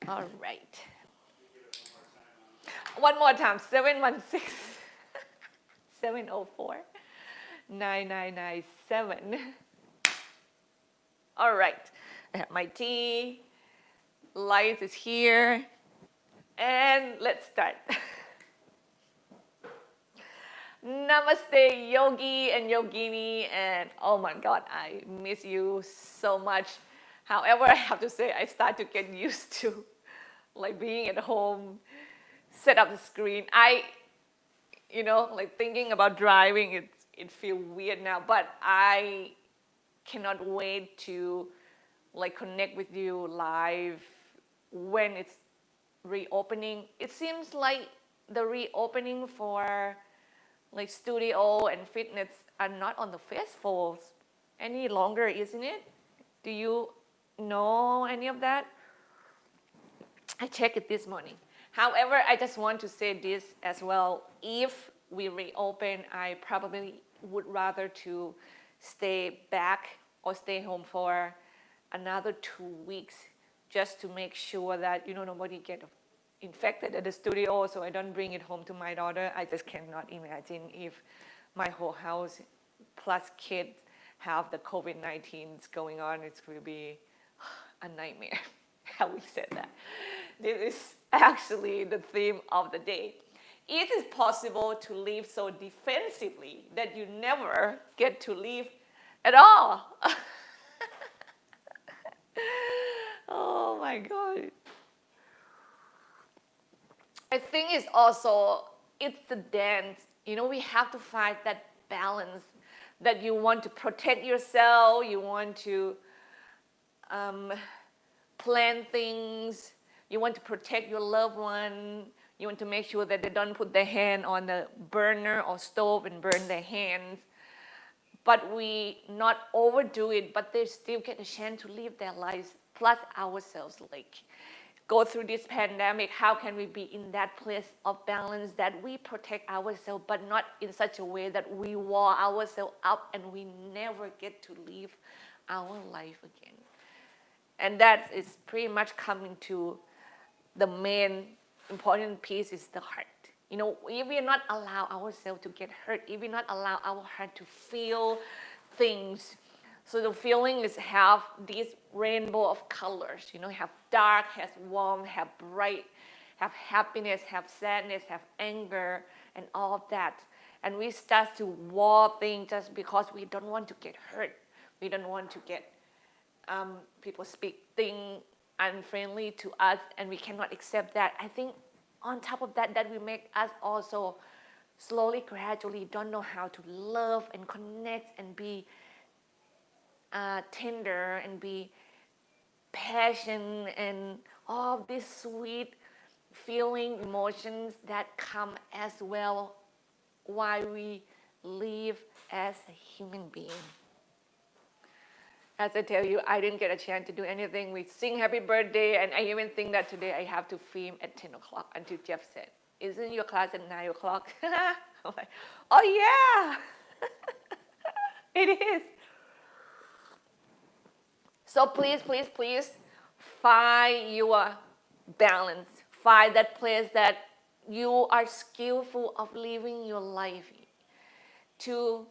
All right. One more time. 716 704 9997. All right. I have my tea. Light is here. And let's start. Namaste, yogi and yogini. And oh my God, I miss you so much. However, I have to say, I start to get used to like being at home, set up the screen. Like thinking about driving, it feels weird now, but I cannot wait to like connect with you live when it's reopening. It seems like the reopening for like studio and fitness are not on the festivals any longer, isn't it? Do you know any of that? I checked it this morning. However, I just want to say this as well. If we reopen, I probably would rather to stay back or stay home for another 2 weeks just to make sure that nobody get infected at the studio, so I don't bring it home to my daughter. I just cannot imagine if my whole house plus kids have the COVID-19 going on. It's going to be a nightmare. How we said that. This is actually the theme of the day. It is possible to live so defensively that you never get to live at all. Oh my God. I think it's the dance. We have to find that balance that you want to protect yourself, you want to plan things, you want to protect your loved one, you want to make sure that they don't put their hand on the burner or stove and burn their hands. But we not overdo it, but they still get a chance to live their lives, plus ourselves, like go through this pandemic. How can we be in that place of balance that we protect ourselves, but not in such a way that we wall ourselves up and we never get to live our life again? And that is pretty much coming to the main important piece is the heart. If we not allow ourselves to get hurt, if we not allow our heart to feel things, so the feeling is have this rainbow of colors, have dark, have warm, have bright, have happiness, have sadness, have anger, and all of that. And we start to war things just because we don't want to get hurt. We don't want to get people speak things unfriendly to us, and we cannot accept that. I think on top of that, that will make us also slowly, gradually don't know how to love and connect and be tender and be passionate and all these sweet feeling emotions that come as well while we live as a human being. As I tell you, I didn't get a chance to do anything. We sing happy birthday, and I even think that today I have to film at 10 o'clock until Jeff said, "Isn't your class at 9 o'clock?" I'm like, oh yeah, it is. So please, please, please find your balance. Find that place that you are skillful of living your life to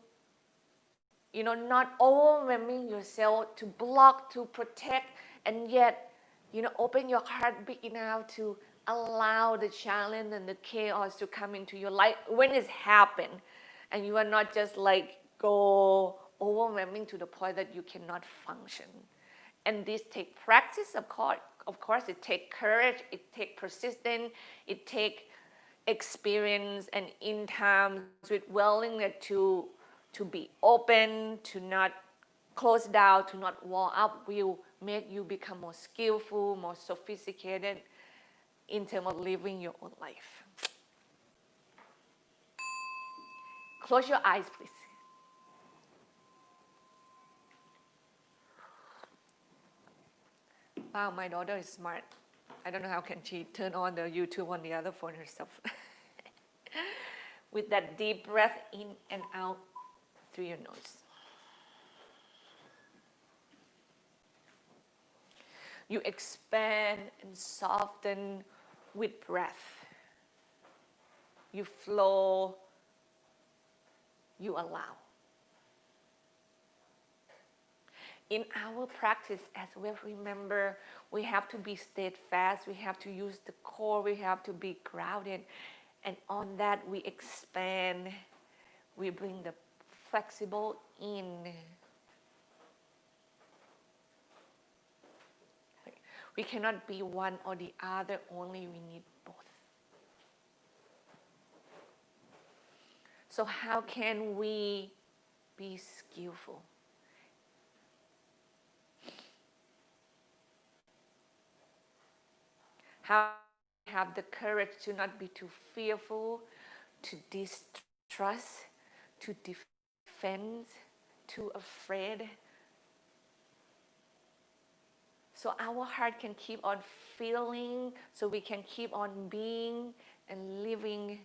not overwhelming yourself, to block, to protect, and yet, open your heart big enough to allow the challenge and the chaos to come into your life when it's happened. And you are not just like go overwhelming to the point that you cannot function. And this takes practice, of course. Of course, it takes courage, it takes persistence, it takes experience, and in times with willingness to be open, to not close down, to not wall up, will make you become more skillful, more sophisticated in terms of living your own life. Close your eyes, please. Wow, my daughter is smart. I don't know how can she turn on the YouTube on the other phone herself. With that deep breath in and out through your nose. You expand and soften with breath. You flow, you allow. In our practice, as we remember, we have to be steadfast, we have to use the core, we have to be grounded. And on that, we expand, we bring the flexible in. We cannot be one or the other, only we need both. So how can we be skillful? How have the courage to not be too fearful, to distrust, to defend, too afraid. So our heart can keep on feeling, so we can keep on being and living.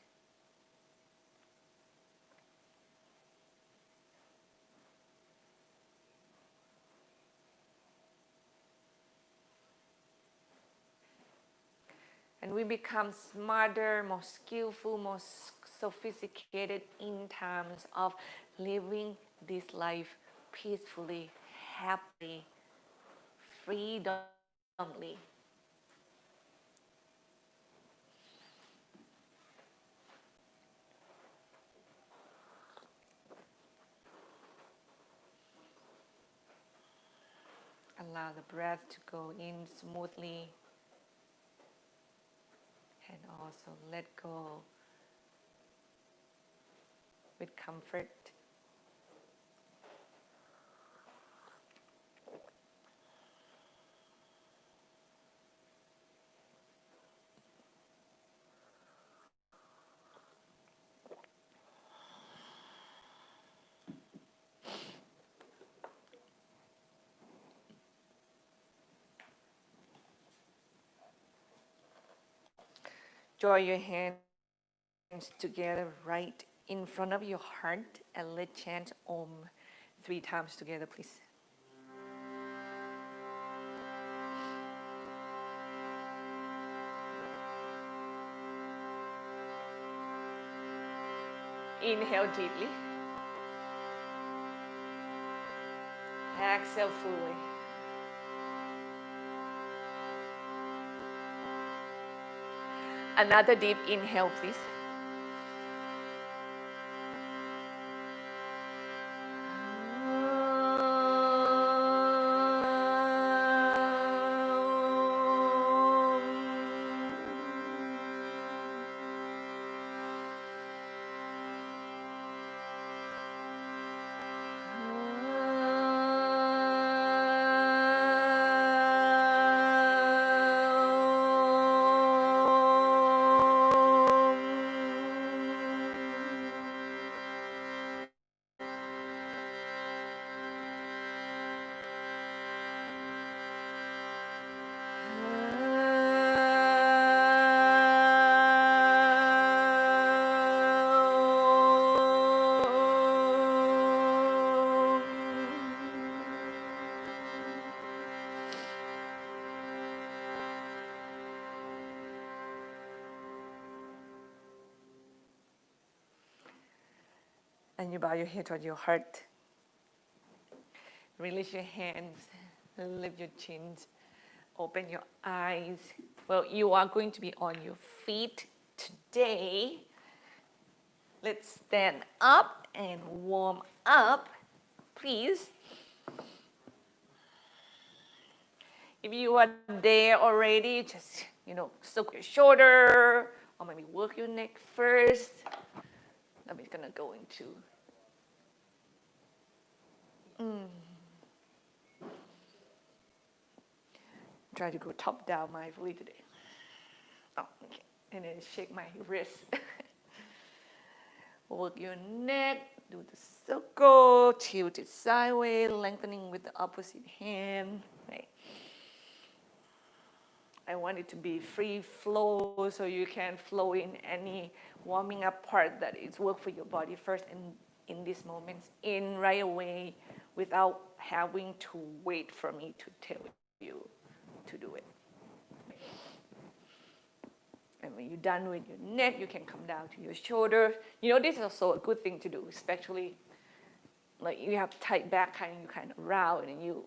And we become smarter, more skillful, more sophisticated in terms of living this life peacefully, happily, freedomly. Allow the breath to go in smoothly and also let go with comfort. Draw your hands together right in front of your heart and let's chant Om 3 times together, please. Inhale deeply. Exhale fully. Another deep inhale, please. And you bow your head toward your heart. Release your hands, lift your chins, open your eyes. Well, you are going to be on your feet today. Let's stand up and warm up, please. If you are there already, just, soak your shoulder or maybe work your neck first. I'm just gonna go into try to go top down mindfully today. Oh, okay. And then shake my wrist. Work your neck, do the circle, tilt it sideways, lengthening with the opposite hand. Right. I want it to be free flow so you can flow in any warming up part that is work for your body first and in these moments, in right away without having to wait for me to tell you to do it. And when you're done with your neck, you can come down to your shoulder. You know, this is also a good thing to do, especially like you have tight back, you kind of round and you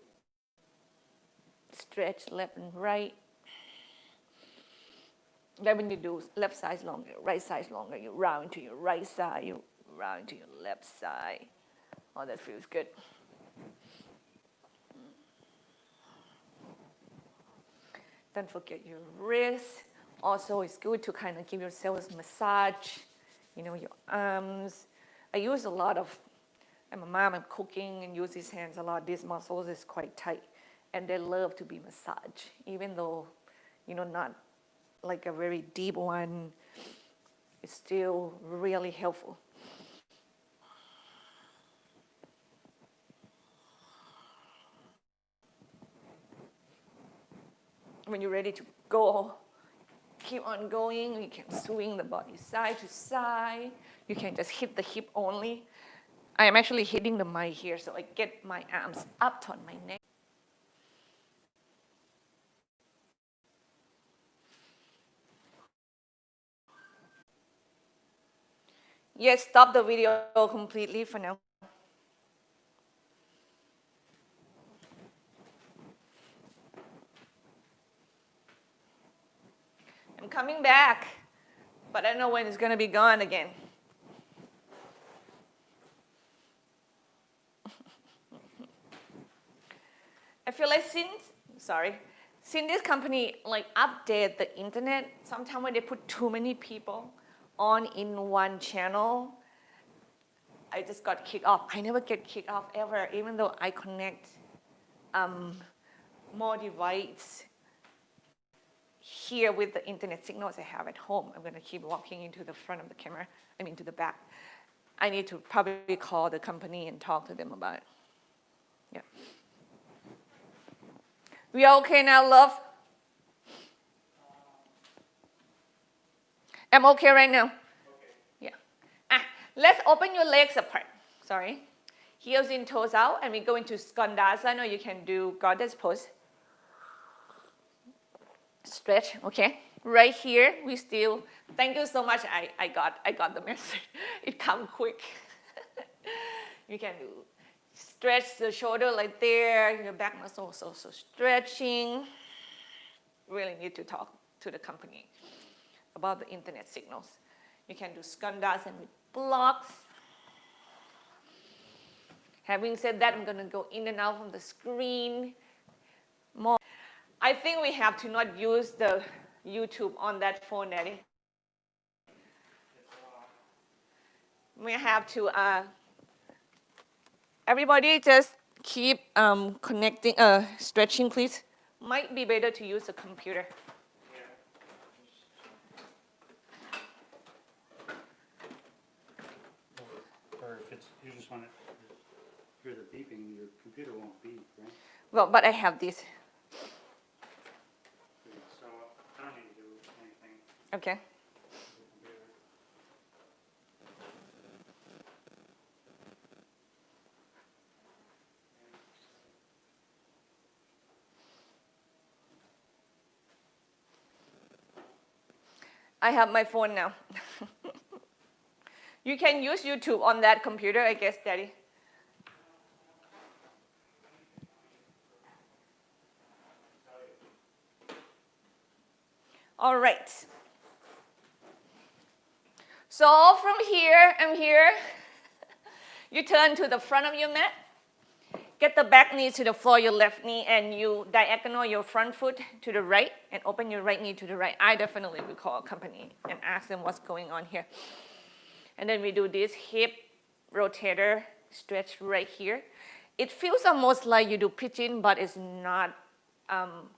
stretch left and right. Then when you do left side longer, right side longer, you round to your right side, you round to your left side. Oh, that feels good. Don't forget your wrist. Also, it's good to kind of give yourself a massage, you know, your arms. I use a lot of, I'm a mom, I'm cooking and use these hands a lot. These muscles is quite tight and they love to be massaged, even though, you know, not like a very deep one. It's still really helpful. When you're ready to go, keep on going. You can swing the body side to side. You can just hit the hip only. I am actually hitting the mic here, so I get my arms up on my neck. Yes, stop the video completely for now. I'm coming back, but I don't know when it's going to be gone again. I feel like since this company like update the internet, sometimes when they put too many people on in one channel, I just got kicked off. I never get kicked off ever, even though I connect more devices here with the internet signals I have at home. I'm going to keep walking into the front of the camera, to the back. I need to probably call the company and talk to them about it. Yeah. We are okay now, love? I'm okay right now? Okay. Yeah. Let's open your legs apart. Sorry. Heels in, toes out, and we go into Skandasana, or you can do goddess pose. Stretch, okay? Right here, we still, thank you so much. I got the message. It come quick. You can do stretch the shoulder like there, your back muscles also stretching. Really need to talk to the company about the internet signals. You can do Skandasana with blocks. Having said that, I'm going to go in and out from the screen more. I think we have to not use the YouTube on that phone, Daddy. We have to, everybody just keep connecting, stretching, please. Might be better to use a computer. Or if it's, you just want to hear the beeping, your computer won't beep, right? Well, but I have this. So I don't need to do anything. Okay. I have my phone now. You can use YouTube on that computer, I guess, Daddy. All right. So from here, I'm here. You turn to the front of your mat. Get the back knee to the floor, your left knee, and you diagonal your front foot to the right and open your right knee to the right. I definitely will call a company and ask them what's going on here. And then we do this hip rotator stretch right here. It feels almost like you do pigeon, but it's not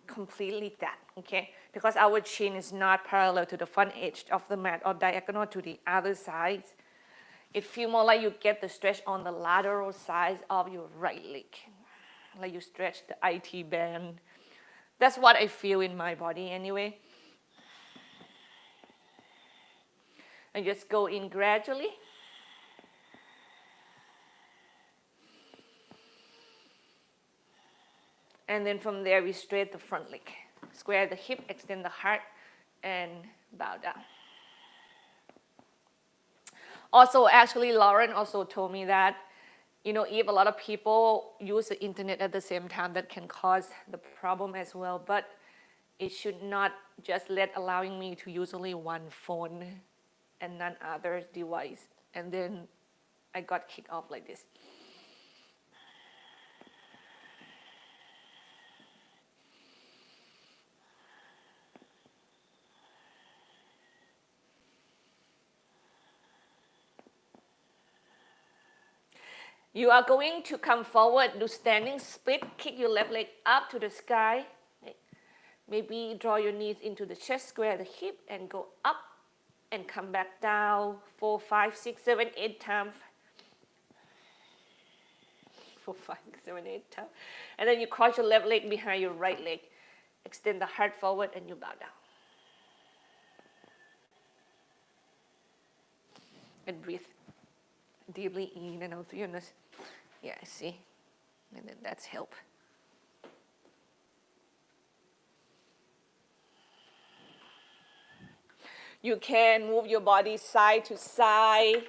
completely that, okay? Because our chin is not parallel to the front edge of the mat or diagonal to the other side. It feels more like you get the stretch on the lateral side of your right leg, like you stretch the IT band. That's what I feel in my body anyway. And just go in gradually. And then from there, we straight the front leg. Square the hip, extend the heart, and bow down. Also, actually, Lauren also told me that, if a lot of people use the internet at the same time, that can cause the problem as well. But it should not just allowing me to use only one phone and none other device. And then I got kicked off like this. You are going to come forward, do standing split, kick your left leg up to the sky. Maybe draw your knees into the chest, square the hip, and go up and come back down 4, 5, 6, 7, 8 times. 4, 5, 7, 8 times. And then you cross your left leg behind your right leg. Extend the heart forward and you bow down. And breathe deeply in and out through your nose. Yeah, see? And then that's help. You can move your body side to side.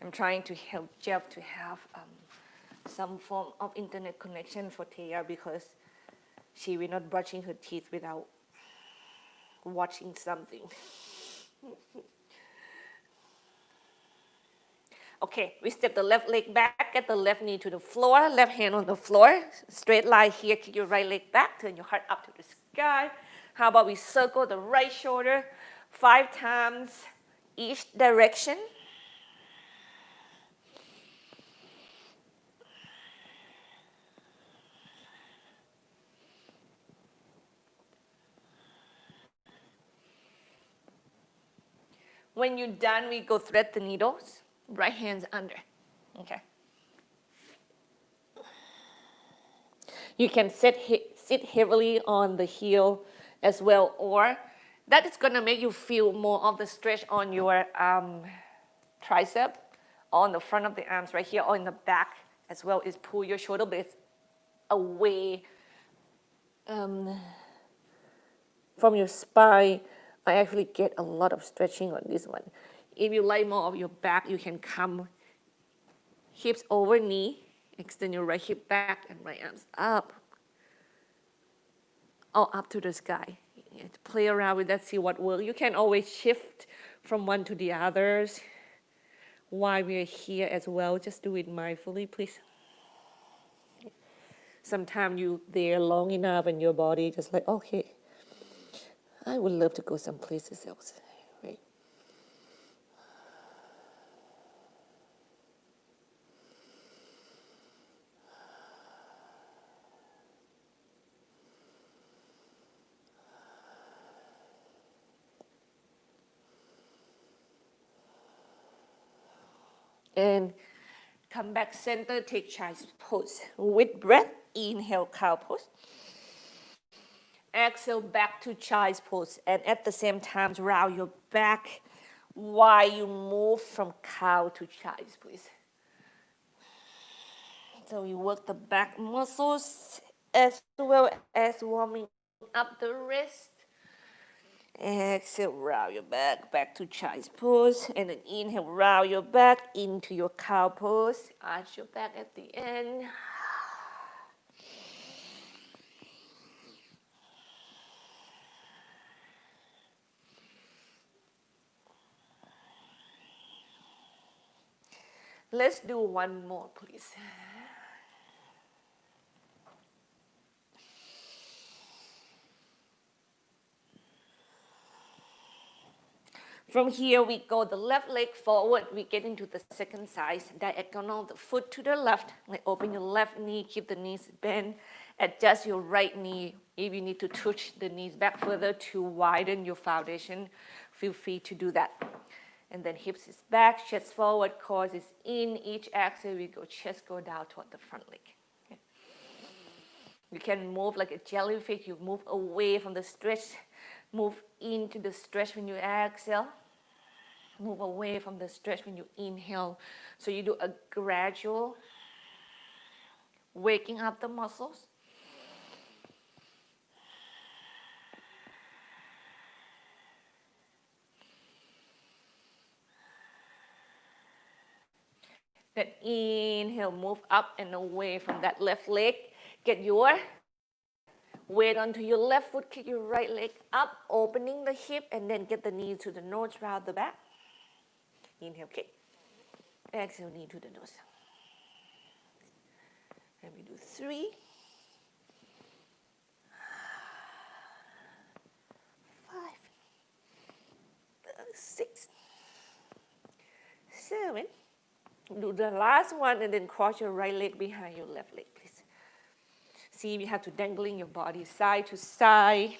I'm trying to help Jeff to have some form of internet connection for Thea because she will not brushing her teeth without watching something. Okay, we step the left leg back, get the left knee to the floor, left hand on the floor, straight line here, kick your right leg back, turn your heart up to the sky. How about we circle the right shoulder 5 times each direction. When you're done, we go thread the needles. Right hand's under. Okay. You can sit heavily on the heel as well, or that is going to make you feel more of the stretch on your tricep, on the front of the arms right here, or in the back as well, is pull your shoulder blades away from your spine. I actually get a lot of stretching on this one. If you like more of your back, you can come hips over knee, extend your right hip back and right arms up, or up to the sky. You have to play around with that, see what works. You can always shift from one to the others while we're here as well. Just do it mindfully, please. Sometimes you're there long enough and your body just like, okay, I would love to go someplace else, right? And come back center, take child's pose. With breath, inhale, cow pose. Exhale back to child's pose. And at the same time, round your back while you move from cow to child's pose. So you work the back muscles as well as warming up the wrist. Exhale, round your back to child's pose. And then inhale, round your back into your cow pose. Arch your back at the end. Let's do one more, please. From here, we go the left leg forward. We get into the second side, diagonal, the foot to the left. Like open your left knee, keep the knees bent. Adjust your right knee. If you need to touch the knees back further to widen your foundation, feel free to do that. And then hips is back, chest forward, core is in. Each exhale, we go chest go down toward the front leg. Okay. You can move like a jellyfish. You move away from the stretch, move into the stretch when you exhale, move away from the stretch when you inhale. So you do a gradual waking up the muscles. Then inhale, move up and away from that left leg. Get your weight onto your left foot, kick your right leg up, opening the hip, and then get the knee to the nose, round the back. Inhale, kick. Exhale, knee to the nose. And we do 3, 5, 6, 7. Do the last one and then cross your right leg behind your left leg, please. See if you have to dangling your body side to side.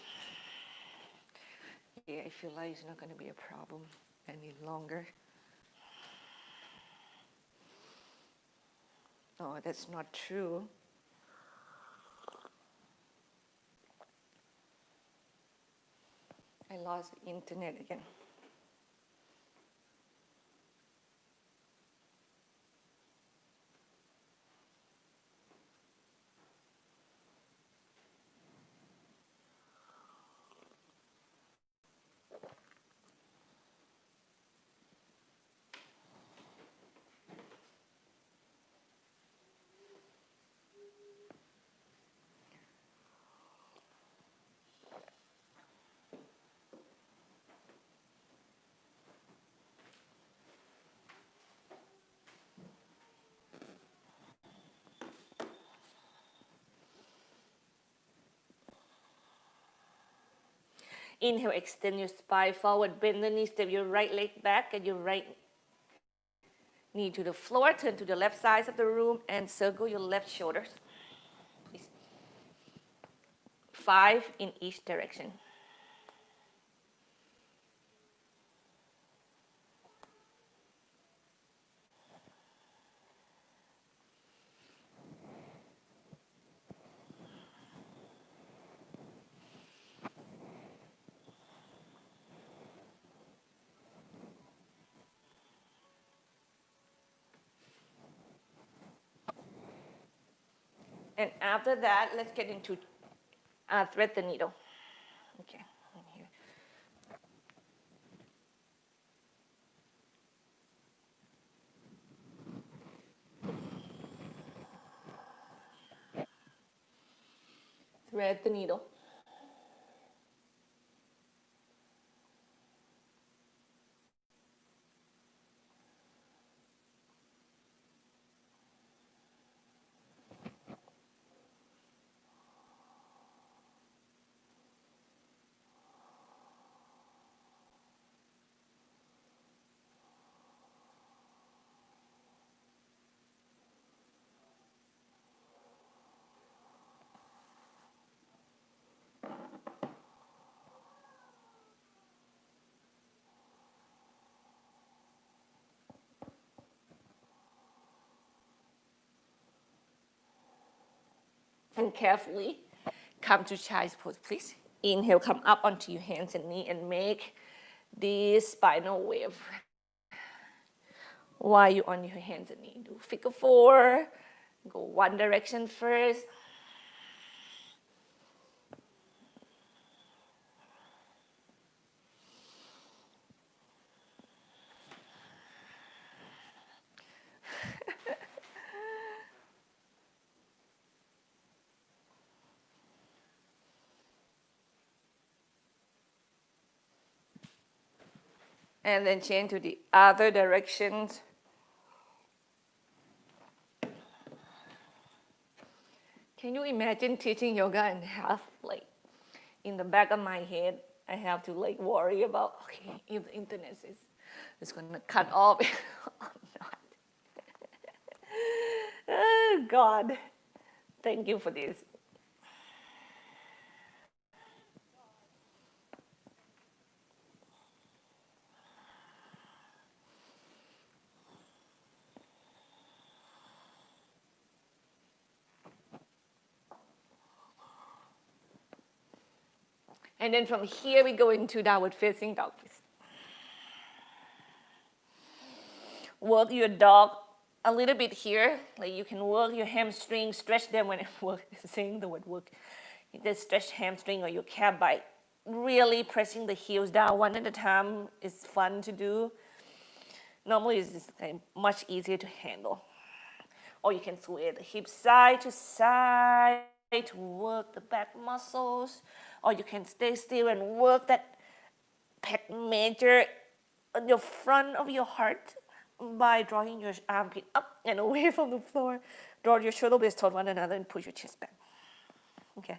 Yeah, I feel like it's not going to be a problem any longer. Oh, that's not true. I lost the internet again. Inhale, extend your spine forward, bend the knee, step your right leg back and your right knee to the floor. Turn to the left side of the room and circle your left shoulders. Please. 5 in each direction. And after that, let's get into thread the needle. Okay, here. Thread the needle. And carefully come to child's pose, please. Inhale, come up onto your hands and knee and make this spinal wave. While you're on your hands and knees, do figure 4. Go one direction first. And then change to the other directions. Can you imagine teaching yoga and have like in the back of my head, I have to like worry about, okay, if the internet is going to cut off or not. Oh, God, thank you for this. And then from here, we go into downward facing dog, please. Work your dog a little bit here. Like you can work your hamstring, stretch them when I work, saying the word work. You just stretch hamstring or your calf by really pressing the heels down one at a time. Is fun to do. Normally, it's just much easier to handle. Or you can sway the hips side to side to work the back muscles. Or you can stay still and work that pec major on your front of your heart by drawing your armpit up and away from the floor. Draw your shoulder blades toward one another and push your chest back. Okay.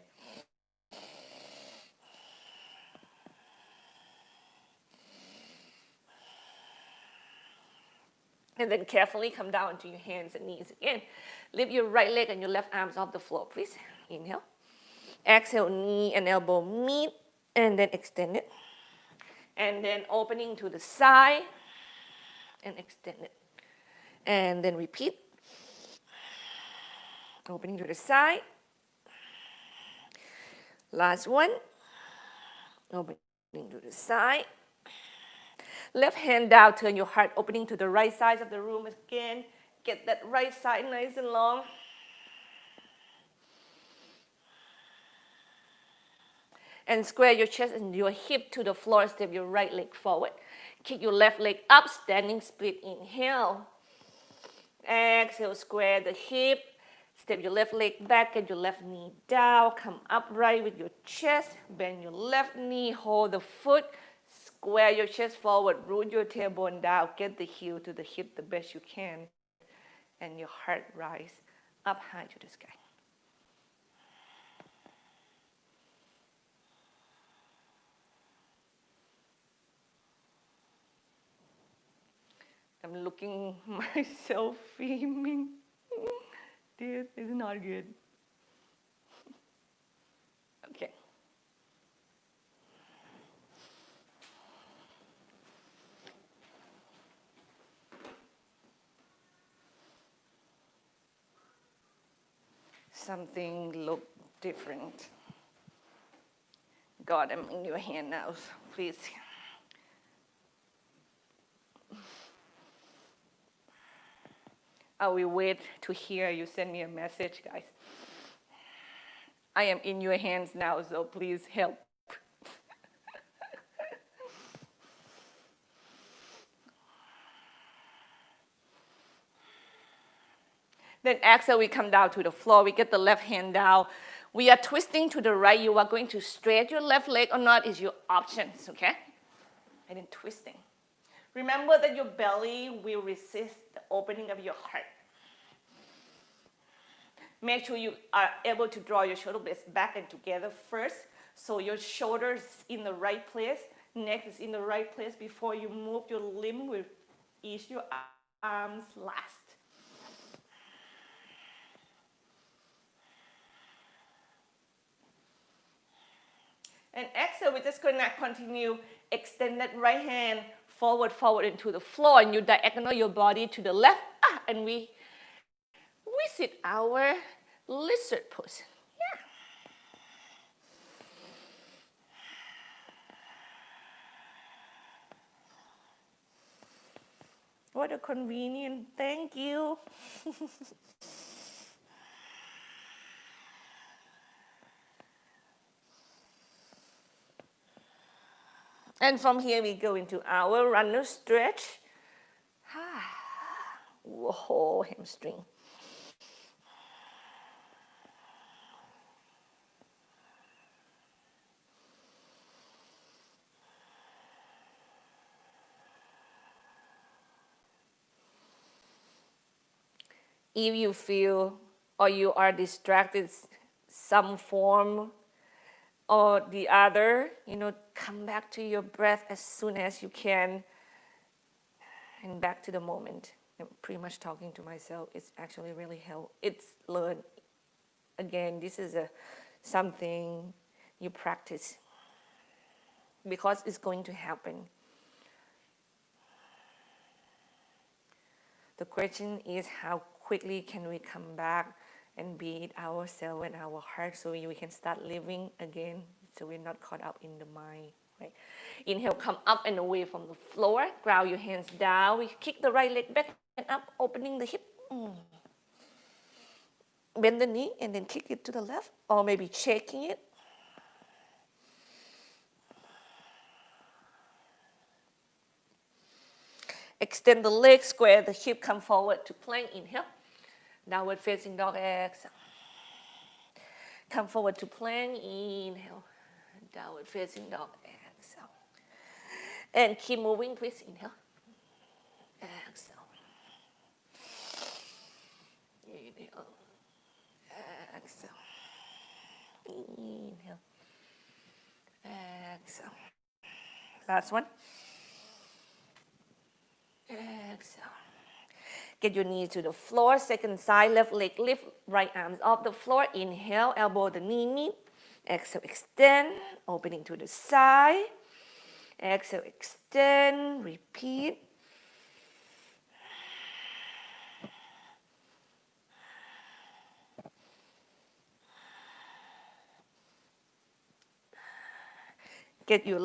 And then carefully come down to your hands and knees again. Lift your right leg and your left arms off the floor, please. Inhale. Exhale, knee and elbow meet, and then extend it. And then opening to the side, and extend it. And then repeat. Opening to the side. Last one. Opening to the side. Left hand down, turn your heart opening to the right side of the room again. Get that right side nice and long. And square your chest and your hip to the floor. Step your right leg forward. Kick your left leg up, standing split. Inhale. Exhale, square the hip. Step your left leg back, get your left knee down. Come upright with your chest. Bend your left knee, hold the foot. Square your chest forward, root your tailbone down. Get the heel to the hip the best you can. And your heart rise up high to the sky. I'm looking myself filming. This is not good. Okay. Something look different. God, I'm in your hand now, please. I will wait to hear you send me a message, guys. I am in your hands now, so please help. Then exhale, we come down to the floor. We get the left hand down. We are twisting to the right. You are going to straight your left leg or not is your options, okay? And then twisting. Remember that your belly will resist the opening of your heart. Make sure you are able to draw your shoulder blades back and together first, so your shoulders in the right place, neck is in the right place before you move your limb with ease your arms last. And exhale, we're just going to continue extend that right hand forward into the floor, and you diagonal your body to the left, and we visit our lizard pose. Yeah. What a convenient, thank you. And from here, we go into our runner stretch. Whoa, hamstring. If you feel or you are distracted some form or the other, come back to your breath as soon as you can and back to the moment. I'm pretty much talking to myself. It's actually really helpful. It's learned. Again, this is something you practice because it's going to happen. The question is how quickly can we come back and be it ourselves and our heart so we can start living again. so we're not caught up in the mind, right? Inhale, come up and away from the floor. Ground your hands down. We kick the right leg back and up, opening the hip. Bend the knee and then kick it to the left, or maybe shaking it. Extend the legs, square the hip, come forward to plank. Inhale. Downward facing dog, exhale. Come forward to plank. Inhale. Downward facing dog, exhale. And keep moving, please. Inhale. Exhale. Inhale. Exhale. Inhale. Exhale. Last one. Exhale. Get your knees to the floor. Second side, left leg lift, right arms off the floor. Inhale, elbow the knee meet. Exhale, extend, opening to the side. Exhale, extend, repeat. Get your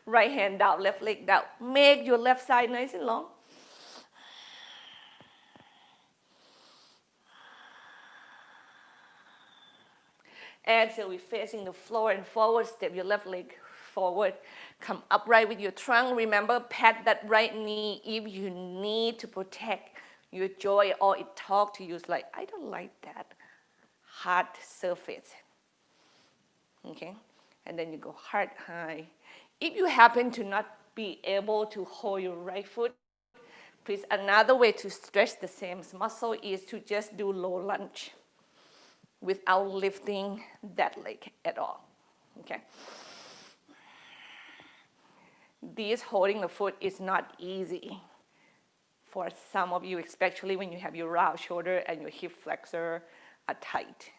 right hand down, left leg down. Make your left side nice and long. Exhale, we're facing the floor and forward. Step your left leg forward. Come upright with your trunk. Remember, pat that right knee if you need to protect your jaw or it talk to you. It's like, I don't like that hard surface. Okay? And then you go heart high. If you happen to not be able to hold your right foot, please, another way to stretch the same muscle is to just do low lunge without lifting that leg at all, okay? This holding the foot is not easy for some of you, especially when you have your round shoulder and your hip flexor are tight.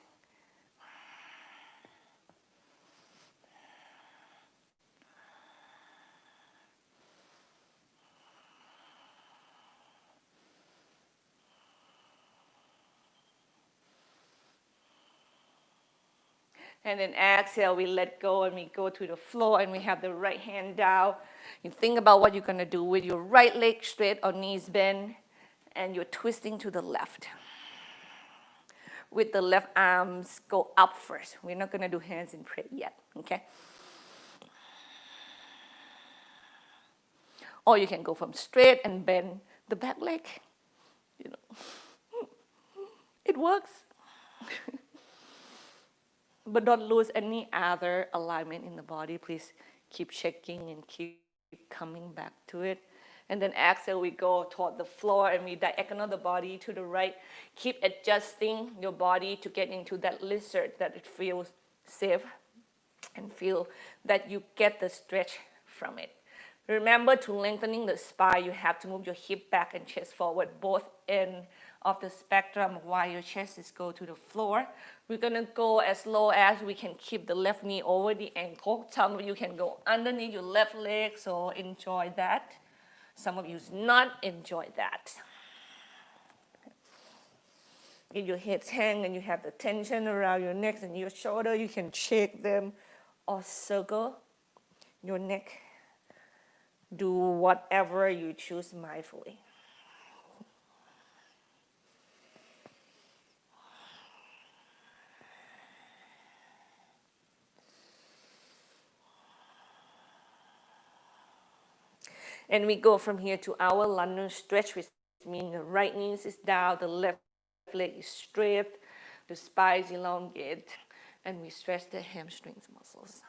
And then exhale, we let go and we go to the floor and we have the right hand down. You think about what you're gonna do with your right leg straight or knees bent and you're twisting to the left. With the left arms, go up first. We're not gonna do hands in prayer yet, okay? Or you can go from straight and bend the back leg. You know, it works. But don't lose any other alignment in the body. Please keep checking and keep coming back to it. And then exhale, we go toward the floor and we diagonal the body to the right. Keep adjusting your body to get into that lizard, that it feels safe and feel that you get the stretch from it. Remember, to lengthening the spine, you have to move your hip back and chest forward, both ends of the spectrum while your chest is go to the floor. We're gonna go as low as we can keep the left knee over the ankle. Some of you can go underneath your left leg, so enjoy that. Some of you not enjoy that. If your hips hang and you have the tension around your neck and your shoulder, you can shake them or circle your neck. Do whatever you choose mindfully. And we go from here to our London stretch, which means the right knee is down, the left leg is straight, the spine is elongated, and we stretch the hamstrings muscles.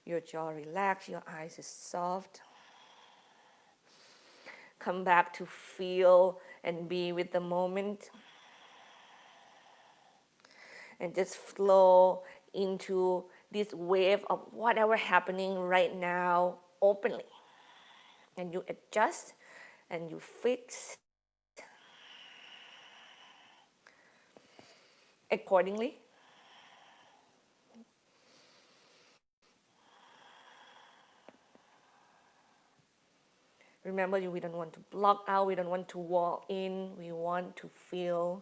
Your jaw relaxed, your eyes is soft. Come back to feel and be with the moment. And just flow into this wave of whatever happening right now openly. And you adjust and you fix accordingly. Remember, we don't want to block out, we don't want to wall in, we want to feel.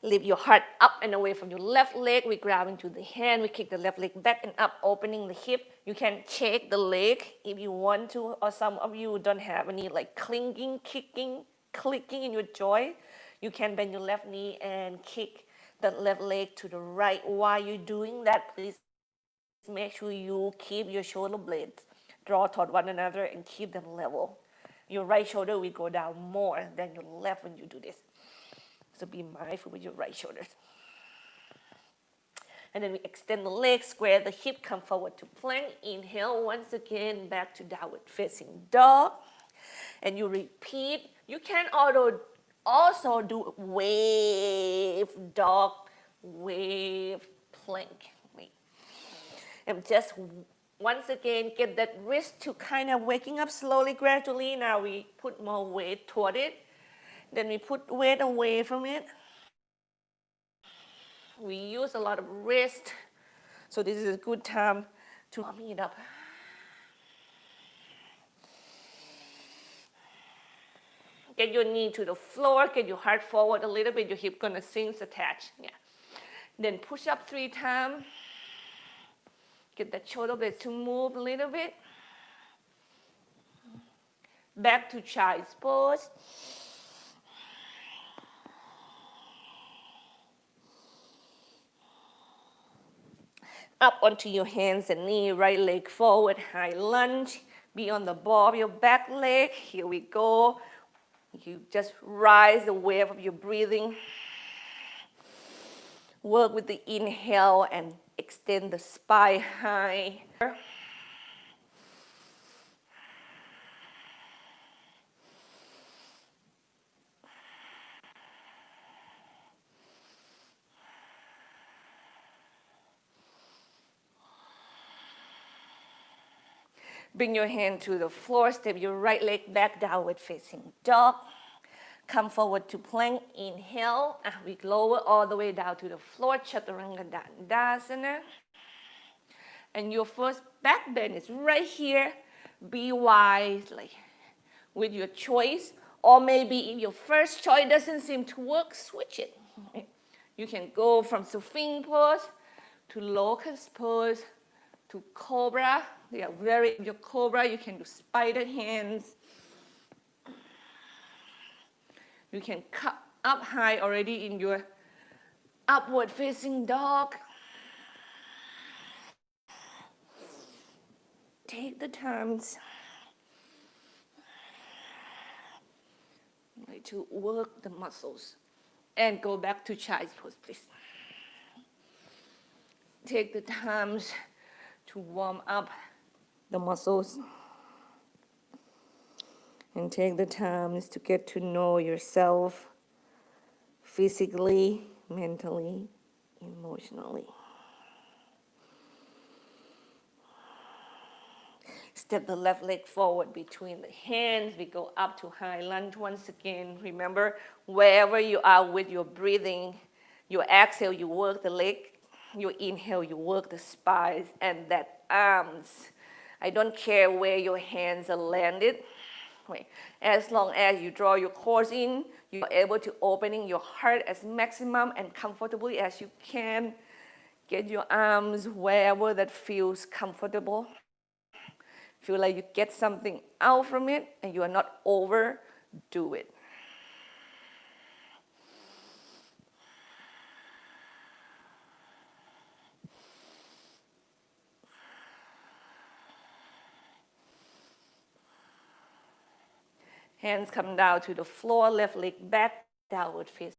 Lift your heart up and away from your left leg. We grab into the hand. We kick the left leg back and up, opening the hip. You can shake the leg if you want to, or some of you don't have any like clinking, kicking, clicking in your joint. You can bend your left knee and kick the left leg to the right. While you're doing that, please make sure you keep your shoulder blades draw toward one another and keep them level. Your right shoulder will go down more than your left when you do this. So be mindful with your right shoulder. And then we extend the legs, square the hip, come forward to plank. Inhale once again, back to downward facing dog. And you repeat. You can also do wave dog, wave plank. And just once again, get that wrist to kind of waking up slowly, gradually. Now we put more weight toward it. Then we put weight away from it. We use a lot of wrist. So this is a good time to warm it up. Get your knee to the floor, get your heart forward a little bit, your hip gonna sink attached. Yeah. Then push up 3 times. Get that shoulder blade to move a little bit. Back to child's pose. Up onto your hands and knee, right leg forward, high lunge. Be on the ball of your back leg. Here we go. You just rise the wave of your breathing. Work with the inhale and extend the spine high. Bring your hand to the floor, step your right leg back, downward facing dog. Come forward to plank, inhale. We lower all the way down to the floor, Chaturanga Dandasana. And your first back bend is right here. Be wise, like with your choice. Or maybe if your first choice doesn't seem to work, switch it. You can go from Sphinx pose to locust pose to cobra. They are very, your cobra, you can do spider hands. You can cut up high already in your upward facing dog. Take the times to work the muscles. And go back to child's pose, please. Take the times to warm up the muscles. And take the times to get to know yourself physically, mentally, emotionally. Step the left leg forward between the hands. We go up to high lunge once again. Remember, wherever you are with your breathing, your exhale, you work the leg. Your inhale, you work the spine and that arms. I don't care where your hands are landed. As long as you draw your core in, you are able to opening your heart as maximum and comfortably as you can. Get your arms wherever that feels comfortable. Feel like you get something out from it and you are not overdo it. Hands come down to the floor, left leg back, downward face.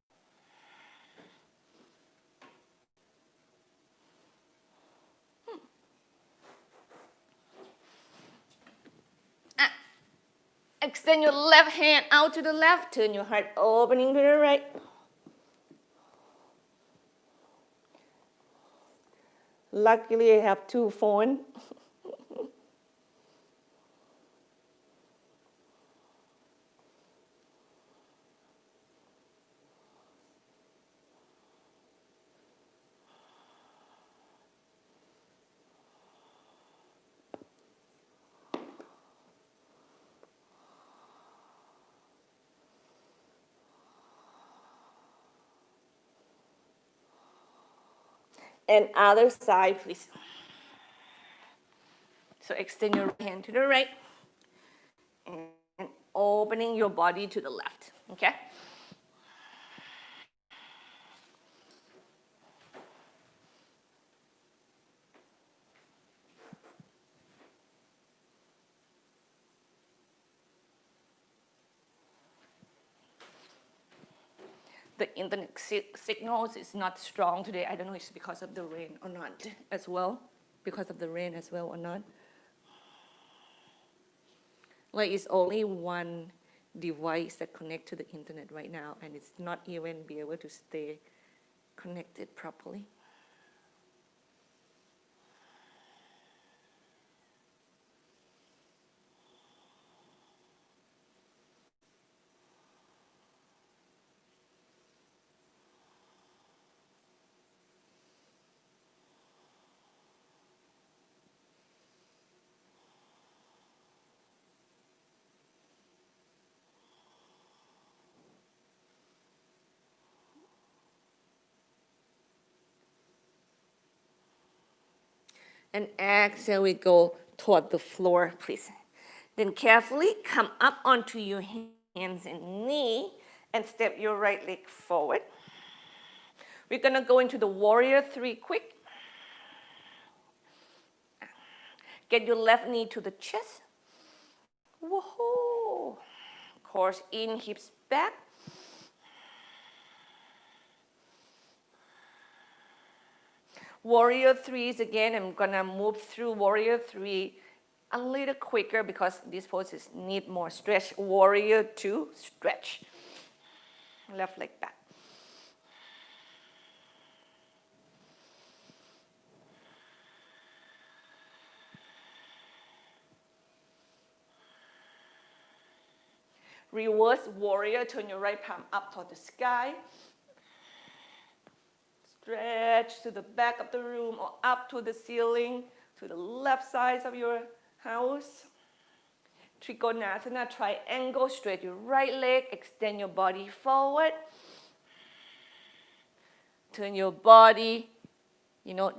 Extend your left hand out to the left, turn your heart opening to the right. Luckily, I have 2 phones. And other side, please. So extend your right hand to the right and opening your body to the left, okay? The internet signals is not strong today. I don't know if it's because of the rain or not as well. Because of the rain as well or not. Like it's only one device that connect to the internet right now, and it's not even be able to stay connected properly. And exhale, we go toward the floor, please. Then carefully come up onto your hands and knee and step your right leg forward. We're gonna go into the warrior three quick. Get your left knee to the chest. Woohoo! Of course, in, hips back. Warrior threes again. I'm gonna move through warrior three a little quicker because these poses need more stretch. Warrior two, stretch. Left leg back. Reverse warrior, turn your right palm up toward the sky. Stretch to the back of the room or up to the ceiling, to the left side of your house. Trikonasana, triangle, straight your right leg, extend your body forward. Turn your body,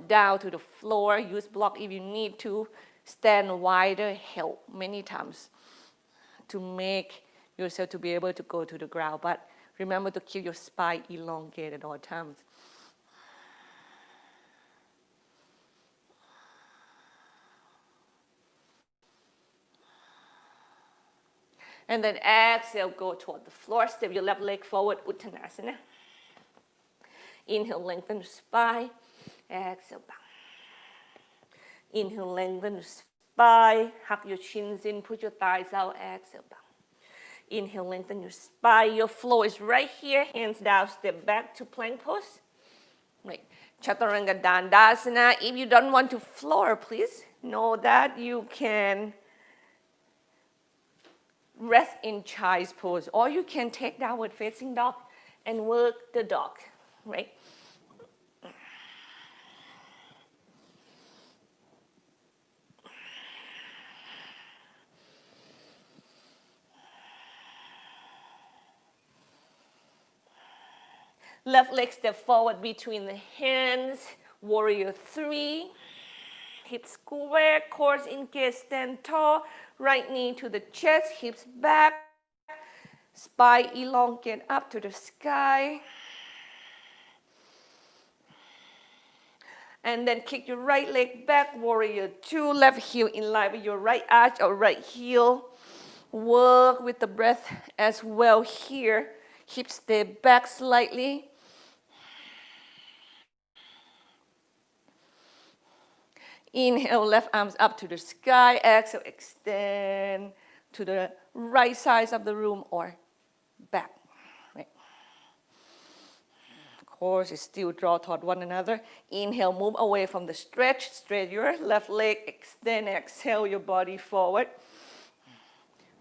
down to the floor. Use block if you need to. Stand wider, help many times to make yourself to be able to go to the ground. But remember to keep your spine elongated at all times. And then exhale, go toward the floor. Step your left leg forward, Uttanasana. Inhale, lengthen the spine. Exhale, back. Inhale, lengthen the spine. Hug your chins in, put your thighs out. Exhale, back. Inhale, lengthen your spine. Your floor is right here. Hands down, step back to plank pose. Right. Chaturanga Dandasana. If you don't want to floor, please know that you can rest in child's pose, or you can take downward facing dog and work the dog, right? Left leg step forward between the hands, warrior three. Hips square, core engaged, stand tall. Right knee to the chest, hips back. Spine elongate up to the sky. And then kick your right leg back, warrior two. Left heel in line with your right arch or right heel. Work with the breath as well here. Hips stay back slightly. Inhale, left arms up to the sky. Exhale, extend to the right side of the room or back. Right. Of course, still draw toward one another. Inhale, move away from the stretch. Straight your left leg, extend, exhale your body forward.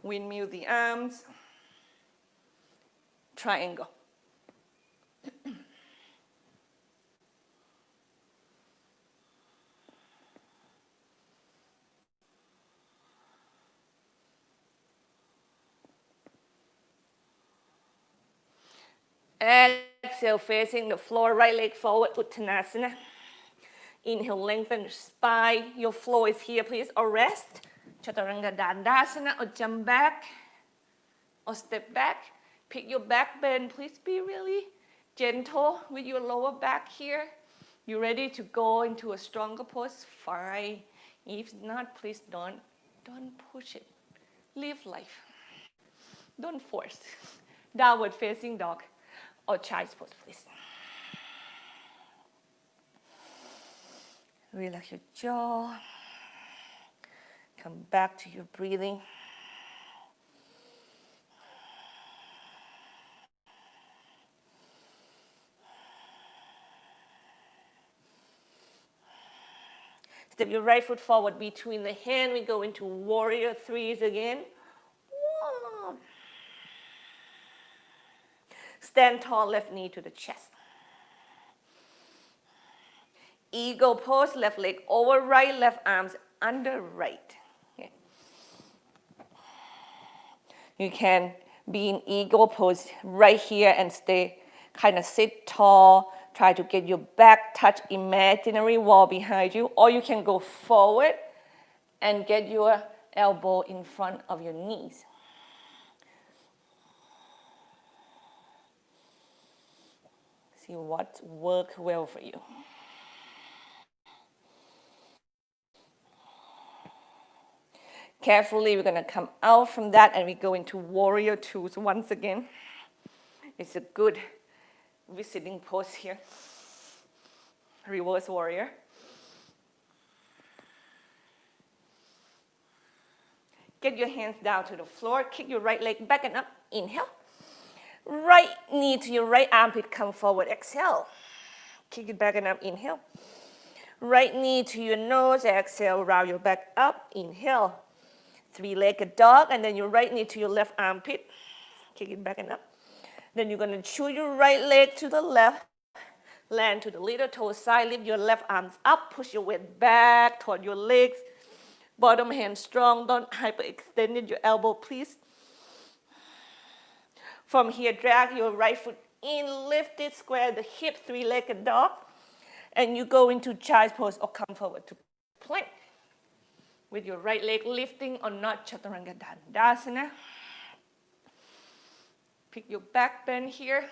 Windmill the arms. Triangle. Exhale, facing the floor, right leg forward, Uttanasana. Inhale, lengthen your spine. Your flow is here, please. Or rest. Chaturanga Dandasana, or jump back, or step back. Pick your back bend. Please be really gentle with your lower back here. You ready to go into a stronger pose? Fine. If not, please don't push it. Live life. Don't force. Downward facing dog or child's pose, please. Relax your jaw. Come back to your breathing. Step your right foot forward between the hand. We go into warrior threes again. One. Stand tall, left knee to the chest. Eagle pose, left leg over right, left arms under right. Okay. You can be in eagle pose right here and stay, kind of sit tall. Try to get your back touch imaginary wall behind you, or you can go forward and get your elbow in front of your knees. See what works well for you. Carefully, we're going to come out from that and we go into warrior twos once again. It's a good visiting pose here. Reverse warrior. Get your hands down to the floor. Kick your right leg back and up. Inhale. Right knee to your right armpit. Come forward. Exhale. Kick it back and up. Inhale. Right knee to your nose. Exhale. Round your back up. Inhale. Three-legged dog. And then your right knee to your left armpit. Kick it back and up. Then you're going to chew your right leg to the left. Land to the little toe side. Lift your left arms up. Push your weight back toward your legs. Bottom hand strong. Don't hyperextend your elbow, please. From here, drag your right foot in. Lift it. Square the hip. Three-legged dog. And you go into child's pose or come forward to plank. With your right leg lifting or not, Chaturanga Dandasana. Pick your back bend here.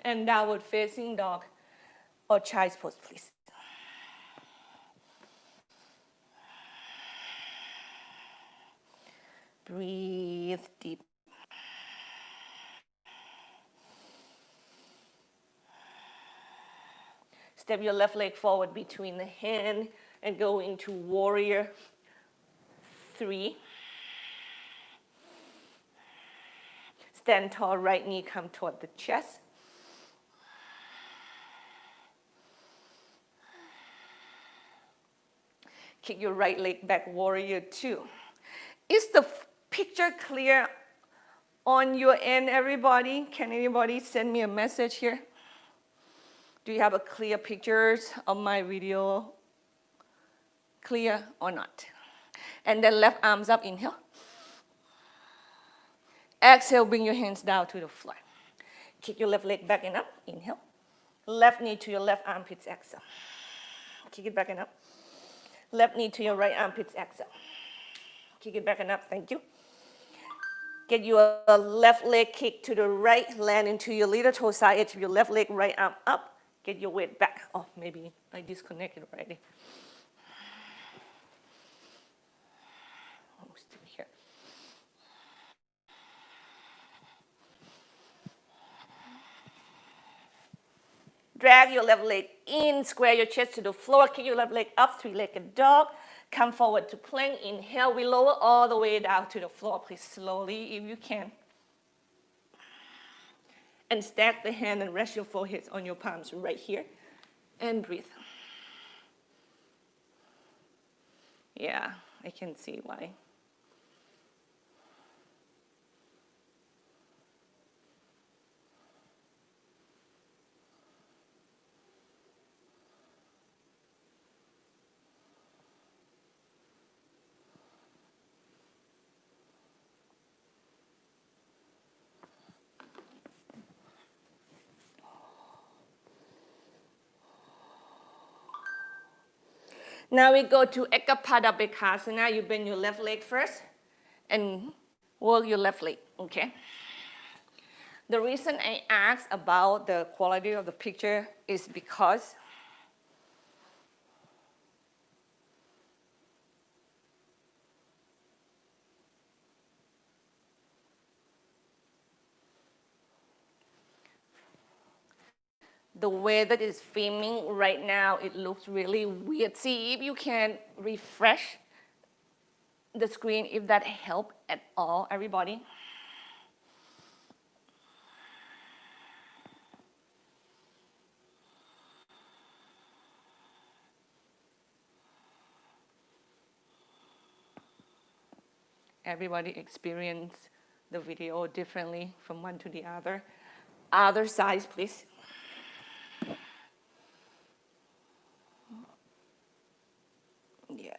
And downward facing dog or child's pose, please. Breathe deep. Step your left leg forward between the hand and go into warrior three. Stand tall, right knee come toward the chest. Kick your right leg back, warrior two. Is the picture clear on your end, everybody? Can anybody send me a message here? Do you have a clear pictures of my video? Clear or not? And then left arms up, inhale. Exhale, bring your hands down to the floor. Kick your left leg back and up, inhale. Left knee to your left armpits, exhale. Kick it back and up. Left knee to your right armpits, exhale. Kick it back and up, thank you. Get your left leg kick to the right, land into your little toe side edge of your left leg, right arm up. Get your weight back. Oh, maybe I disconnected already. Oh, still here. Drag your left leg in, square your chest to the floor, kick your left leg up, three-legged dog. Come forward to plank. Inhale, we lower all the way down to the floor. Please slowly, if you can. And stack the hand and rest your foreheads on your palms right here. And breathe. Yeah, I can see why. Now we go to Ekapada Bekasana. You bend your left leg first and work your left leg, okay? The reason I asked about the quality of the picture is because the way that it's filming right now, it looks really weird. See if you can refresh the screen, if that helped at all, everybody. Everybody experience the video differently from one to the other. Other side, please. Yeah.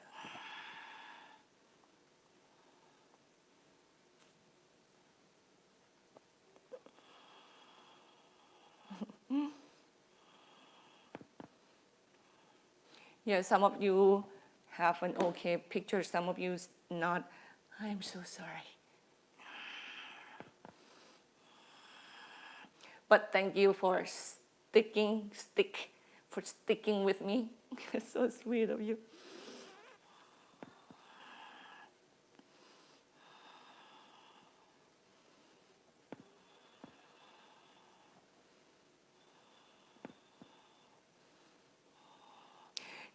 Yeah, some of you have an okay picture, some of you not. I'm so sorry. But thank you for sticking with me. It's so sweet of you.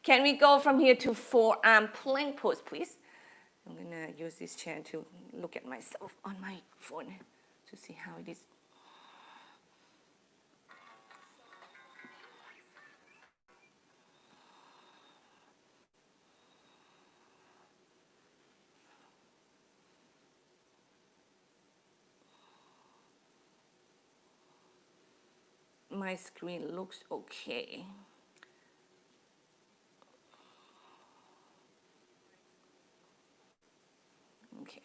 Can we go from here to forearm plank pose, please? I'm gonna use this chair to look at myself on my phone to see how it is. My screen looks okay. Okay.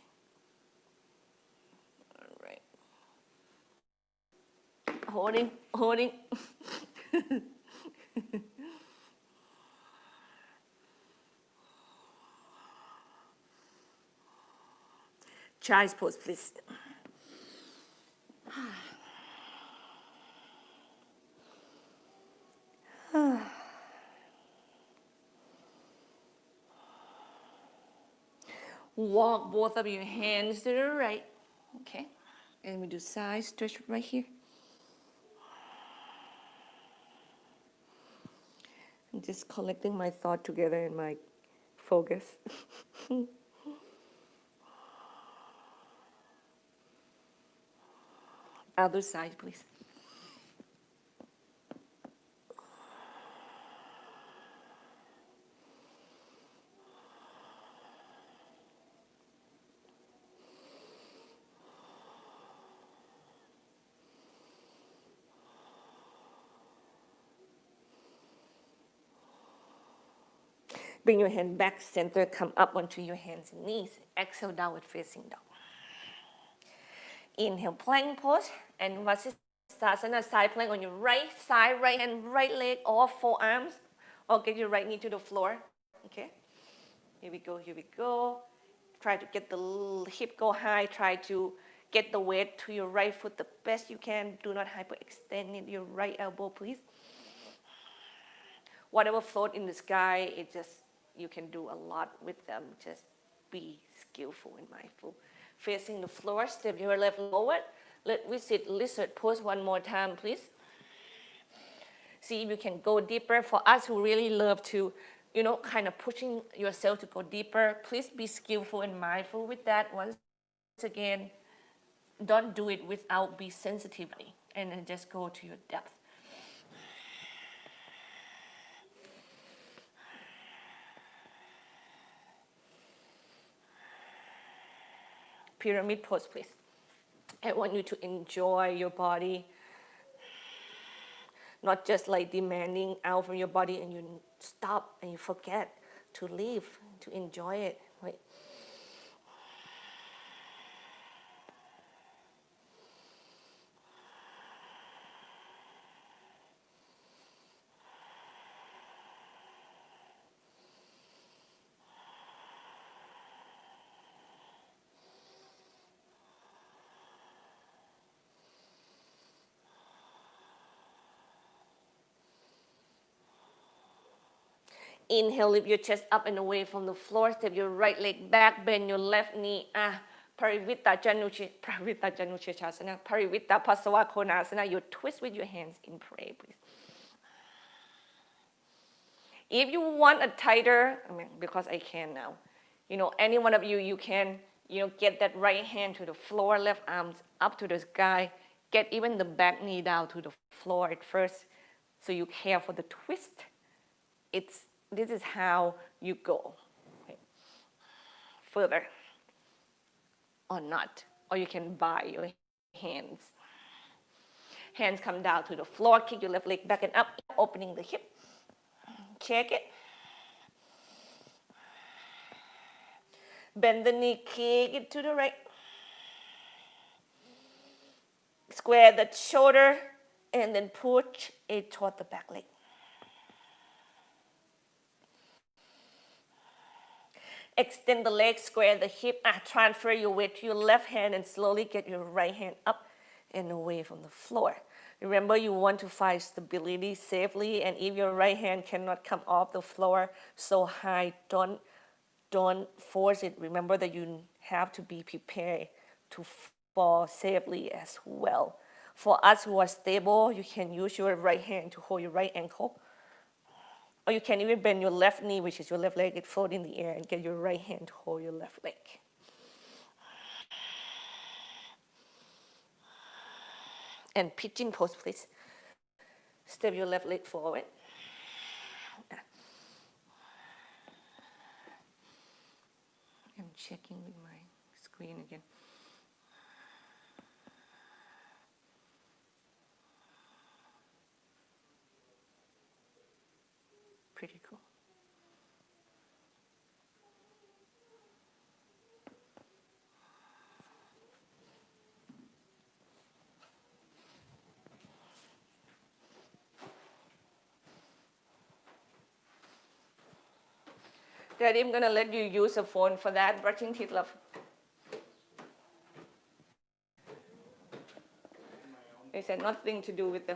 All right. Holding. Child's pose, please. Walk both of your hands to the right. Okay. And we do side stretch right here. I'm just collecting my thought together in my focus. Other side, please. Bring your hand back center, come up onto your hands and knees. Exhale, downward facing dog. Inhale, plank pose, and Vasisthasana, side plank on your right side, right hand, right leg, all forearms, or get your right knee to the floor, okay? Here we go. Try to get the hip go high, try to get the weight to your right foot the best you can. Do not hyperextend your right elbow, please. Whatever float in the sky, you can do a lot with them. Just be skillful and mindful. Facing the floor, step your left forward. Let me sit lizard pose one more time, please. See if you can go deeper. For us who really love to, kind of pushing yourself to go deeper, please be skillful and mindful with that. Once again, don't do it without be sensitively, and then just go to your depth. Pyramid pose, please. I want you to enjoy your body, not just like demanding out from your body and you stop and you forget to live, to enjoy it. Right? Inhale, lift your chest up and away from the floor. Step your right leg back, bend your left knee. Parivita Janushirasana, Parivita Pasava Konasana. You twist with your hands in prayer, please. If you want a tighter, because I can now, any one of you, you can, get that right hand to the floor, left arms up to the sky, get even the back knee down to the floor at first, so you care for the twist. This is how you go. Okay. Further, or not, or you can by your hands. Hands come down to the floor, kick your left leg back and up, opening the hip. Check it. Bend the knee, kick it to the right. Square the shoulder and then push it toward the back leg. Extend the leg, square the hip. Transfer your weight to your left hand and slowly get your right hand up and away from the floor. Remember, you want to find stability safely, and if your right hand cannot come off the floor so high, don't force it. Remember that you have to be prepared to fall safely as well. For us who are stable, you can use your right hand to hold your right ankle. Or you can even bend your left knee, which is your left leg, float in the air and get your right hand to hold your left leg. And pigeon pose, please. Step your left leg forward. I'm checking with my screen again. Pretty cool. Daddy, I'm gonna let you use a phone for that. Brushing teeth, love. It had nothing to do with the.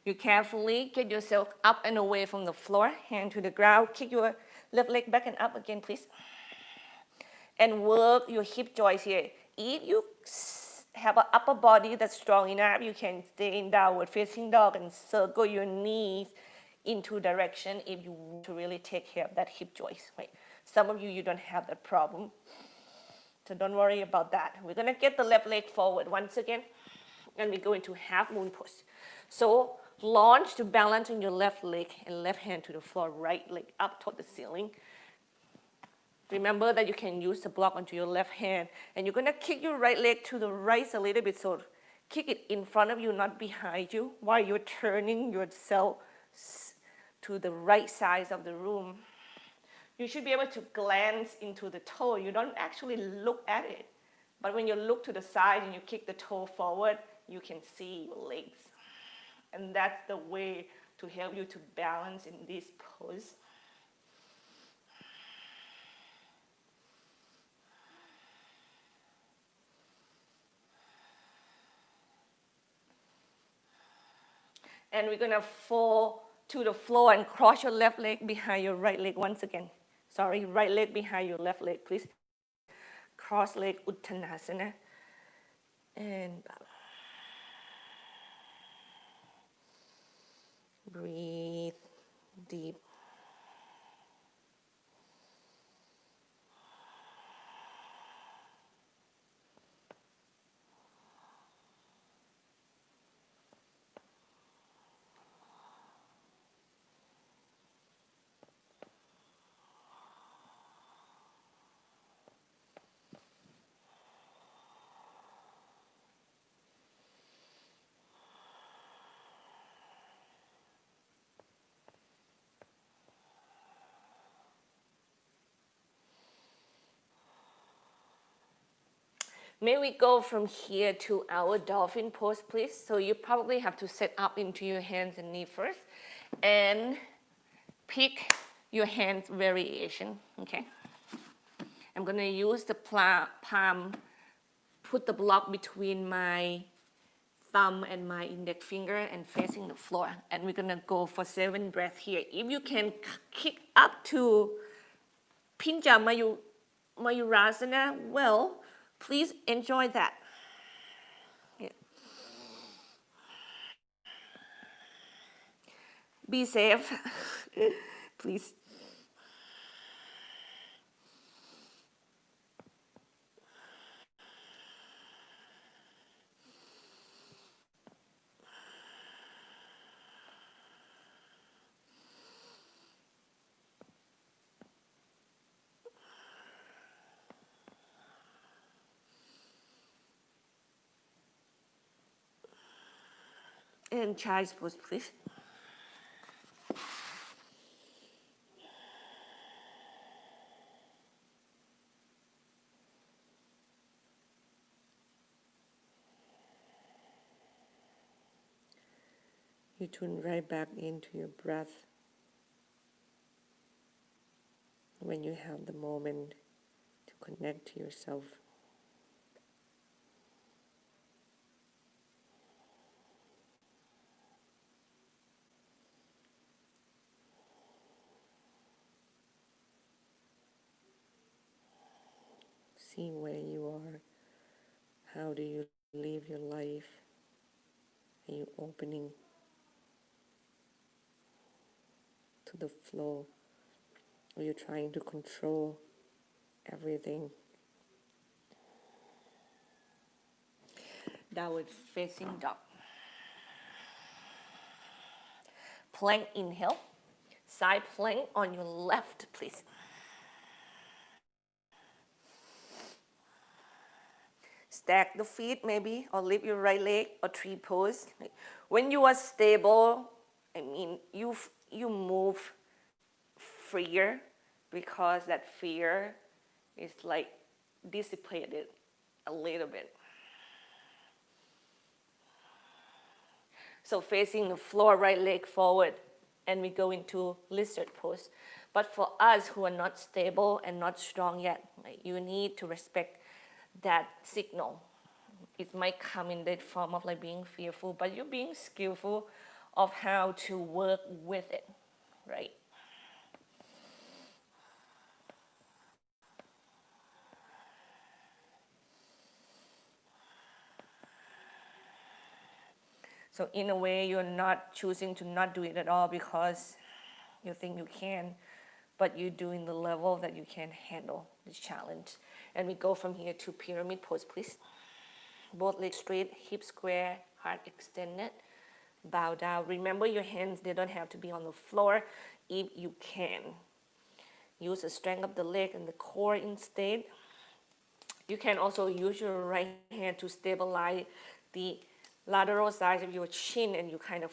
You carefully get yourself up and away from the floor, hand to the ground, kick your left leg back and up again, please. And work your hip joints here. If you have an upper body that's strong enough, you can stay in downward facing dog and circle your knees into direction if you want to really take care of that hip joint. Right? Some of you, you don't have that problem. So don't worry about that. We're gonna get the left leg forward once again, and we go into half moon pose. So launch to balance on your left leg and left hand to the floor, right leg up toward the ceiling. Remember that you can use the block onto your left hand, and you're gonna kick your right leg to the right a little bit, so kick it in front of you, not behind you, while you're turning yourself to the right side of the room. You should be able to glance into the toe. You don't actually look at it, but when you look to the side and you kick the toe forward, you can see your legs. And that's the way to help you to balance in this pose. And we're gonna fall to the floor and cross your left leg behind your right leg once again. Sorry, right leg behind your left leg, please. Cross leg Uttanasana. And breathe deep. May we go from here to our dolphin pose, please? So you probably have to set up into your hands and knee first and pick your hands variation, okay? I'm gonna use the palm, put the block between my thumb and my index finger and facing the floor. And we're gonna go for 7 breaths here. If you can kick up to Pinja Mayurasana, well, please enjoy that. Yeah. Be safe, please. And child's pose, please. You tune right back into your breath when you have the moment to connect to yourself. See where you are. How do you live your life? Are you opening to the flow? Are you trying to control everything? Downward facing dog. Plank inhale. Side plank on your left, please. Stack the feet maybe, or lift your right leg, or tree pose. When you are stable, I mean, you move freer because that fear is like dissipated a little bit. So facing the floor, right leg forward, and we go into lizard pose. But for us who are not stable and not strong yet, you need to respect that signal. It might come in the form of like being fearful, but you're being skillful of how to work with it, right? So in a way, you're not choosing to not do it at all because you think you can, but you're doing the level that you can handle the challenge. And we go from here to pyramid pose, please. Both legs straight, hips square, heart extended. Bow down. Remember your hands, they don't have to be on the floor if you can. Use the strength of the leg and the core instead. You can also use your right hand to stabilize the lateral side of your chin, and you kind of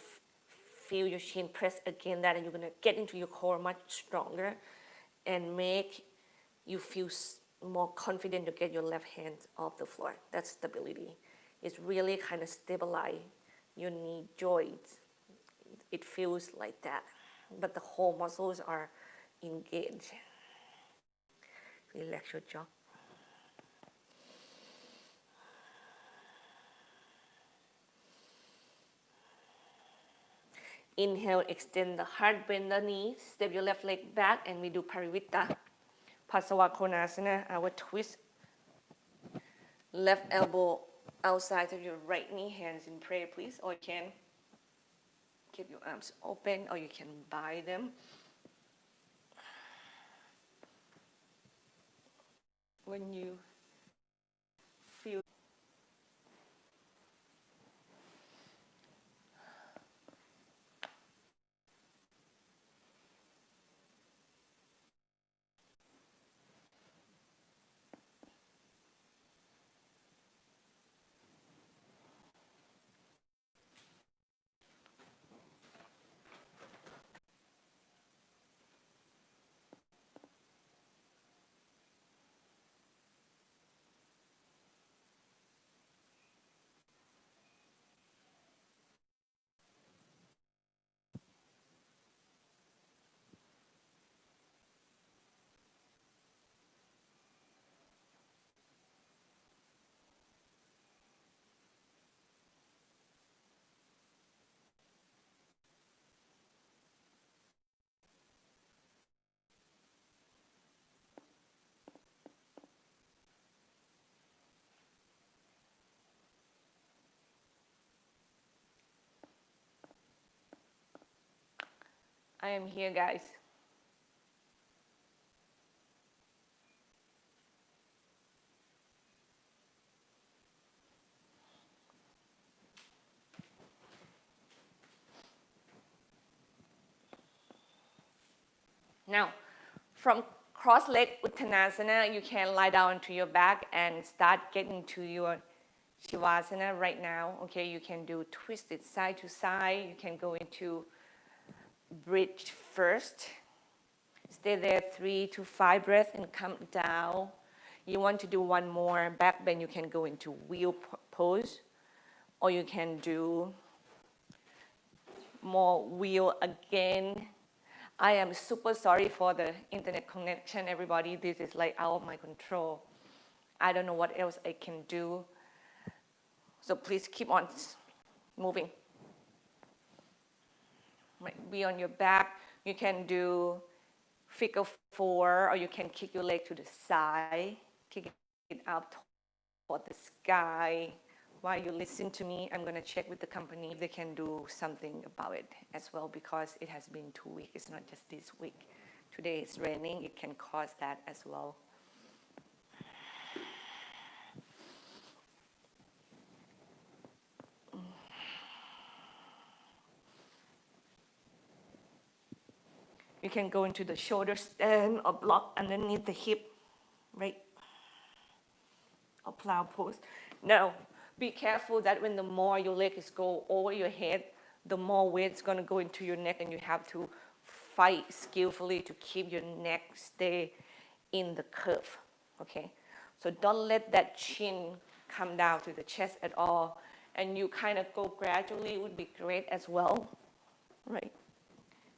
feel your chin press against that, and you're going to get into your core much stronger and make you feel more confident to get your left hand off the floor. That's stability. It's really kind of stabilize your knee joints. It feels like that, but the whole muscles are engaged. Relax your jaw. Inhale, extend the heart, bend the knees, step your left leg back, and we do Parivitta. Pasavakonasana, our twist. Left elbow outside of your right knee, hands in prayer, please. Or you can keep your arms open, or you can bind them. When you feel I am here, guys. Now, from cross-leg Uttanasana, you can lie down to your back and start getting to your Shavasana right now. Okay, you can do twisted side to side. You can go into bridge first. Stay there 3 to 5 breaths and come down. You want to do one more back bend, you can go into wheel pose, or you can do more wheel again. I am super sorry for the internet connection, everybody. This is like out of my control. I don't know what else I can do. So please keep on moving. Might be on your back. You can do figure 4, or you can kick your leg to the side, kick it up toward the sky. While you listen to me, I'm going to check with the company if they can do something about it as well, because it has been 2 weeks. It's not just this week. Today it's raining. It can cause that as well. You can go into the shoulder stand or block underneath the hip, right? Or plow pose. Now, be careful that when the more your legs go over your head, the more weight is going to go into your neck, and you have to fight skillfully to keep your neck stay in the curve, okay? So don't let that chin come down to the chest at all, and you kind of go gradually would be great as well, right?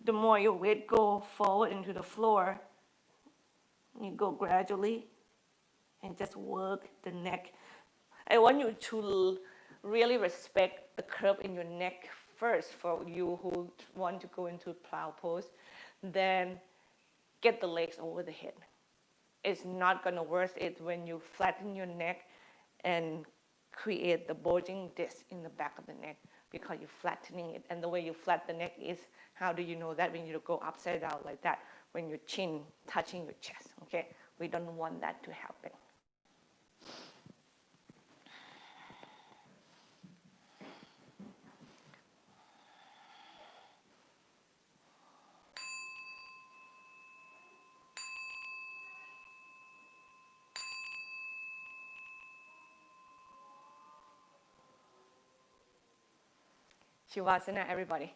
The more your weight go forward into the floor, you go gradually and just work the neck. I want you to really respect the curve in your neck first for you who want to go into plow pose. Then get the legs over the head. It's not going to worth it when you flatten your neck and create the bulging disc in the back of the neck, because you're flattening it. And the way you flatten the neck is, how do you know that? When you go upside down like that, when your chin touching your chest, okay? We don't want that to happen. Shavasana, everybody.